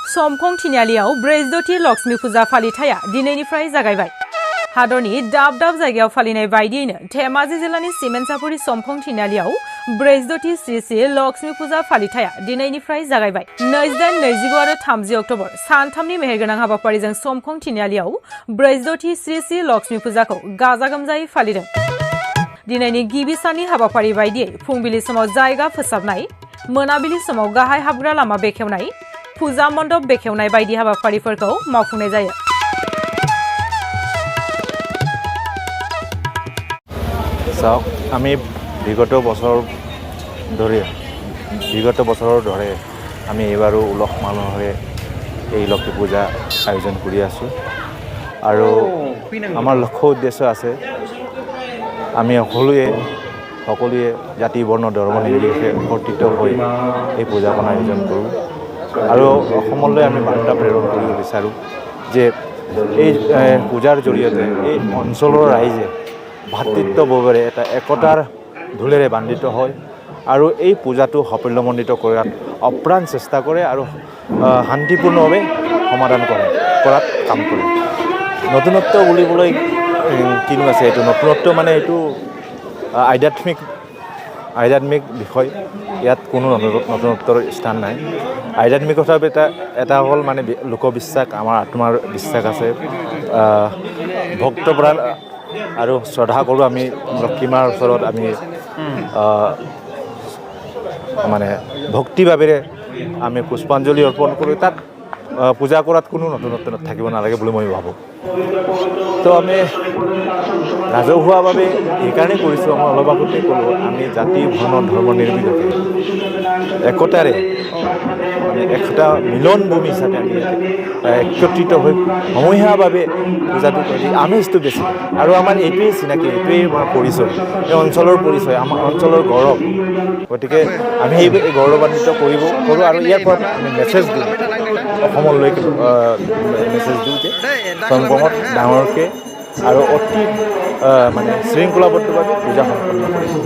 समखं थिनालियाव ब्रैजदथि लक्ष्मी फुजा फालिथाया दिनैनिफ्राय जागायबाय। हादरनि दाब दाब जायगायाव फालिनाय बायदियैनो धेमाजि जिल्लानि सिमेन्सापुरि समखं थिनालियाव ब्रैजदथि श्री श्री लक्ष्मी फुजा फालिथाया दिनैनिफ्राय जागायबाय। 28, 29 आरो 30 अक्ट'बर सानथामनि मेहेरगोनां हाबाफारिजों समखं थिनालियाव ब्रैजदथि श्री श्री लक्ष्मी फुजाखौ गाजा गोमजायै फालिदों। दिनैनि गिबि साननि हाबाफारि बायदियै फुंबिलि समाव जायगा फोसाबनाय, मोनाबिलि समाव गाहाय हाबग्रा लामा बेखेवनाय, फुजा मण्डप बेखेवनाय बायदि हाबाफारिफोरखौ मावफुंनाय जायो। চাওক আমি বিগত বছৰৰ দৰে আমি এইবাৰো উলহ মালহেৰে এই লক্ষ্মী পূজা আয়োজন কৰি আছোঁ আৰু আমাৰ লক্ষ্য উদ্দেশ্য আছে আমি সকলোৱে জাতি বৰ্ণ ধৰ্ম নিৰ্বিশেষে একত্ৰিত হৈ এই পূজাখন আয়োজন কৰোঁ আৰু অসমলৈ আমি বাৰ্তা প্ৰেৰণ কৰিব বিচাৰোঁ যে এই পূজাৰ জৰিয়তে এই অঞ্চলৰ ৰাইজে ভাতৃত্ববোধেৰে এটা একতাৰ ঢোলেৰে বান্ধিত হয় আৰু এই পূজাটো সাফল্যমণ্ডিত কৰাত অপ্ৰাণ চেষ্টা কৰে আৰু শান্তিপূৰ্ণভাৱে সমাধান কৰাত কাম কৰে। নতুনত্ব বুলিবলৈ কিনো আছে, এইটো নতুনত্ব মানে এইটো আধ্যাত্মিক বিষয়। ইয়াত কোনো নতুনত্বৰ স্থান নাই। আধ্যাত্মিকতা এটা হ'ল মানে লোকবিশ্বাস, আমাৰ আত্মাৰ বিশ্বাস আছে, ভক্তপ্ৰাণ আৰু শ্ৰদ্ধা কৰোঁ আমি লক্ষ্মীমাৰ ওচৰত। আমি মানে ভক্তিভাৱেৰে আমি পুষ্পাঞ্জলি অৰ্পণ কৰোঁ। তাত পূজা কৰাত কোনো নতুনত্ব থাকিব নালাগে বুলি মই ভাবোঁ। তো আমি ৰাজহুৱাভাৱে এইকাৰণে কৰিছোঁ, মই অলপ আগতে ক'লোঁ, আমি জাতি বৰ্ণ ধৰ্ম নিৰ্বিশেষে একতাৰে মানে একটা মিলন ভূমি হিচাপে আমি একত্ৰিত হৈ সমূহীয়াভাৱে পূজাটো কৰি আমেজটো বেছি। আৰু আমাৰ এইটোৱেই চিনাকি, এইটোৱেই আমাৰ পৰিচয়, এই অঞ্চলৰ পৰিচয়, আমাৰ অঞ্চলৰ গৌৰৱ। গতিকে আমি এই গৌৰৱান্বিত কৰোঁ আৰু ইয়াৰ পৰা আমি মেছেজ দিওঁ, অসমলৈকে মেছেজ দিওঁ যে সমকমত ডাঙৰকৈ আৰু অতি মানে শৃংখলাবদ্ধভাৱে পূজা সম্পন্ন কৰিছোঁ।